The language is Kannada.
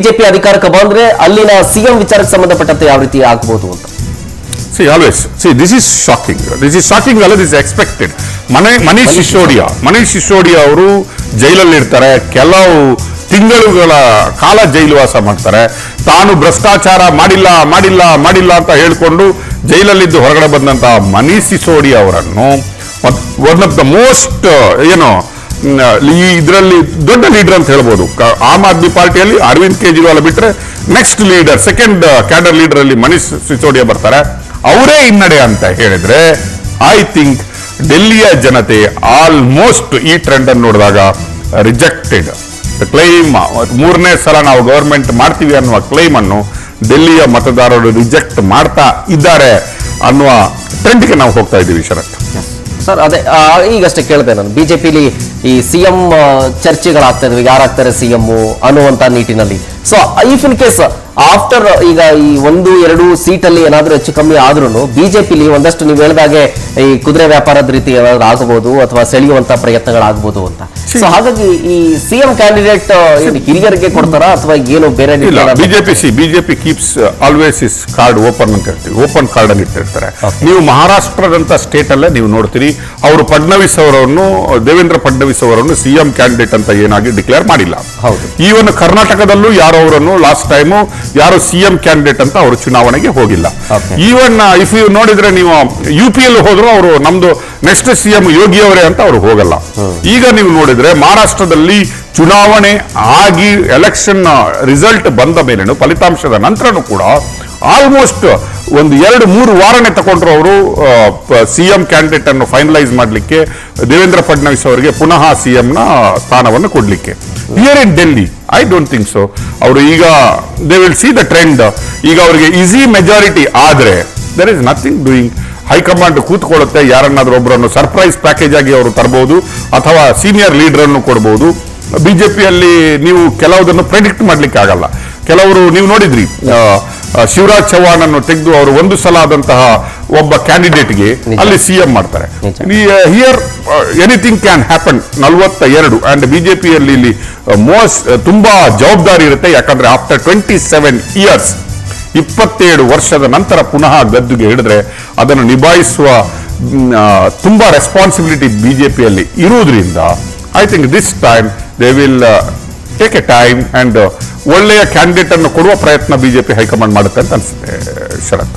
ಬಿಜೆಪಿ ಅಧಿಕಾರಕ್ಕೆ ಬಂದ್ರೆ ಅಲ್ಲಿನ ಸಿಎಂ ವಿಚಾರಕ್ಕೆ ಸಂಬಂಧಪಟ್ಟಂತೆ ಯಾವ ರೀತಿ ಆಗಬಹುದು ಅಂತ. This is shocking. This is expected. Manish Sisodia ಅವರು ಜೈಲಲ್ಲಿ ಇರ್ತಾರೆ, ಕೆಲವು ತಿಂಗಳುಗಳ ಕಾಲ ಜೈಲುವಾಸ ಮಾಡ್ತಾರೆ. ತಾನು ಭ್ರಷ್ಟಾಚಾರ ಮಾಡಿಲ್ಲ ಅಂತ ಹೇಳ್ಕೊಂಡು ಜೈಲಲ್ಲಿದ್ದು ಹೊರಗಡೆ ಬಂದಂತ ಮನೀಶ್ ಸಿಸೋಡಿಯಾ ಅವರನ್ನು ಒನ್ ಆಫ್ ದ ಮೋಸ್ಟ್ ಇದರಲ್ಲಿ ದೊಡ್ಡ ಲೀಡರ್ ಅಂತ ಹೇಳ್ಬೋದು. ಆಮ್ ಆದ್ಮಿ ಪಾರ್ಟಿಯಲ್ಲಿ ಅರವಿಂದ್ ಕೇಜ್ರಿವಾಲ್ ಬಿಟ್ರೆ next leader, second cadre leader ಅಲ್ಲಿ ಮನೀಶ್ ಸಿಸೋಡಿಯಾ ಬರ್ತಾರೆ. ಅವರೇ ಹಿನ್ನಡೆ ಅಂತ ಹೇಳಿದ್ರೆ ಐ ಥಿಂಕ್ ಡೆಲ್ಲಿಯ ಜನತೆ ಆಲ್ಮೋಸ್ಟ್ ಈ ಟ್ರೆಂಡ್ ಅನ್ನು ನೋಡಿದಾಗ ರಿಜೆಕ್ಟೆಡ್ ಕ್ಲೈಮ್, ಮೂರನೇ ಸಲ ನಾವು ಗವರ್ಮೆಂಟ್ ಮಾಡ್ತೀವಿ ಅನ್ನುವ ಕ್ಲೈಮ್ ಅನ್ನು ಡೆಲ್ಲಿಯ ಮತದಾರರು ರಿಜೆಕ್ಟ್ ಮಾಡ್ತಾ ಇದ್ದಾರೆ ಅನ್ನುವ ಟ್ರೆಂಡ್ಗೆ ನಾವು ಹೋಗ್ತಾ ಇದ್ದೀವಿ. ಶರತ್ ಸರ್, ಅದೇ ಈಗಷ್ಟೇ ಕೇಳಿದೆ ನಾನು, ಬಿಜೆಪಿಲಿ ಈ ಸಿಎಂ ಚರ್ಚೆಗಳಾಗ್ತಾ ಇದ್ವಿ, ಯಾರಾಗ್ತಾರೆ ಸಿಎಂ ಅನ್ನುವಂತ ನಿಟ್ಟಿನಲ್ಲಿ. So if in case after ಈಗ ಈ 1-2 ಸೀಟಲ್ಲಿ ಏನಾದ್ರೂ ಹೆಚ್ಚು ಕಮ್ಮಿ ಆದ್ರೂ ಬಿಜೆಪಿಲಿ ಒಂದಷ್ಟು ನೀವು ಹೇಳಿದಾಗೆ ಈ ಕುದುರೆ ವ್ಯಾಪಾರದ ರೀತಿ ಏನಾದ್ರು ಆಗಬಹುದು ಅಥವಾ ಸೆಳೆಯುವಂತ ಪ್ರಯತ್ನಗಳಾಗಬಹುದು ಅಂತ. ಸೊ ಹಾಗಾಗಿ ಈ ಸಿಎಂ ಕ್ಯಾಂಡಿಡೇಟ್ ಹಿರಿಯರಿಗೆ ಕೊಡ್ತಾರಾ ಅಥವಾ ಏನು ಬೇರೆ? BJP keeps always is card open ಅಂತ ಹೇಳ್ತೀವಿ, ಓಪನ್ ಕಾರ್ಡ್ ಅಲ್ಲಿ ಇಟ್ಟಿರ್ತಾರೆ. ನೀವು ಮಹಾರಾಷ್ಟ್ರದಂತ ಸ್ಟೇಟ್ ಅಲ್ಲೇ ನೀವು ನೋಡ್ತೀರಿ, ಅವರು ದೇವೇಂದ್ರ ಫಡ್ನವೀಸ್ ಅವರನ್ನು ಸಿಎಂ ಕ್ಯಾಂಡಿಡೇಟ್ ಅಂತ ಏನಾಗಿ ಡಿಕ್ಲೇರ್ ಮಾಡಿಲ್ಲ. ಈವನ್ ಕರ್ನಾಟಕದಲ್ಲೂ ಅವರನ್ನು ಲಾಸ್ಟ್ ಟೈಮ್ ಯಾರು ಸಿಎಂ ಕ್ಯಾಂಡಿಡೇಟ್ ಅಂತ ಅವರು ಚುನಾವಣೆಗೆ ಹೋಗಿಲ್ಲ. ಈವನ್ ಇಫ್ ಯು ನೋಡಿದ್ರೆ ನೀವು ಯುಪಿಯಲ್ಲಿ ಹೋದ್ರು ಅವರು ನಮ್ದು ನೆಕ್ಸ್ಟ್ ಸಿಎಂ ಯೋಗಿ ಅವರೇ ಅಂತ ಅವರು ಹೋಗಲ್ಲ. ಈಗ ನೀವು ನೋಡಿದ್ರೆ ಮಹಾರಾಷ್ಟ್ರದಲ್ಲಿ ಚುನಾವಣೆ ಆಗಿ ಎಲೆಕ್ಷನ್ ರಿಸಲ್ಟ್ ಬಂದ ಮೇಲೇನು, ಫಲಿತಾಂಶದ ನಂತರನೂ ಕೂಡ ಆಲ್ಮೋಸ್ಟ್ 1-2-3 ವಾರನೇ ತಗೊಂಡ್ರು ಅವರು ಸಿಎಂ ಕ್ಯಾಂಡಿಡೇಟ್ ಅನ್ನು ಫೈನಲೈಸ್ ಮಾಡಲಿಕ್ಕೆ, ದೇವೇಂದ್ರ ಫಡ್ನವೀಸ್ ಅವರಿಗೆ ಪುನಃ ಸಿಎಂ ನ ಸ್ಥಾನವನ್ನು ಕೊಡ್ಲಿಕ್ಕೆ. Here in Delhi I don't think so. ಅವರು ಈಗ they will see the trend. ಈಗ ಅವರಿಗೆ ಈಸಿ ಮೆಜಾರಿಟಿ ಆದ್ರೆ there is nothing doing. High command ಕೂತ್ಕೊಳ್ಳುತ್ತೆ, ಯಾರನ್ನಾದ್ರೂ ಒಬ್ಬರನ್ನು ಸರ್ಪ್ರೈಸ್ ಪ್ಯಾಕೇಜ್ ಆಗಿ ಅವರು ತರಬಹುದು ಅಥವಾ ಸೀನಿಯರ್ ಲೀಡರ್ ಅನ್ನು ಕೊಡಬಹುದು. ಬಿಜೆಪಿಯಲ್ಲಿ ನೀವು ಕೆಲವುದನ್ನು ಪ್ರೆಡಿಕ್ಟ್ ಮಾಡ್ಲಿಕ್ಕೆ ಆಗಲ್ಲ. ಕೆಲವರು ನೀವು ನೋಡಿದ್ರಿ, ಶಿವರಾಜ್ ಚೌಹಾಣ್ ಅನ್ನು ತೆಗೆದು ಅವರು ಒಂದು ಸಲ ಆದಂತಹ ಒಬ್ಬ ಕ್ಯಾಂಡಿಡೇಟ್ಗೆ ಅಲ್ಲಿ ಸಿಎಂ ಮಾಡ್ತಾರೆ. Here anything can happen. 42 and ಬಿಜೆಪಿಯಲ್ಲಿ ಇಲ್ಲಿ ತುಂಬಾ ಜವಾಬ್ದಾರಿ ಇರುತ್ತೆ. ಯಾಕಂದ್ರೆ ಆಫ್ಟರ್ 27 ಇಯರ್ಸ್ 27 ವರ್ಷದ ನಂತರ ಪುನಃ ಗದ್ದುಗೆ ಹಿಡಿದ್ರೆ ಅದನ್ನು ನಿಭಾಯಿಸುವ ತುಂಬಾ ರೆಸ್ಪಾನ್ಸಿಬಿಲಿಟಿ ಬಿಜೆಪಿಯಲ್ಲಿ ಇರುವುದರಿಂದ I think this time they will take A time and ಒಳ್ಳೆಯ ಕ್ಯಾಂಡಿಡೇಟ್ ಅನ್ನು ಕೊಡುವ ಪ್ರಯತ್ನ ಬಿಜೆಪಿ ಹೈಕಮಾಂಡ್ ಮಾಡುತ್ತೆ ಅಂತ ಅನ್ಸುತ್ತೆ. ಶರತ್.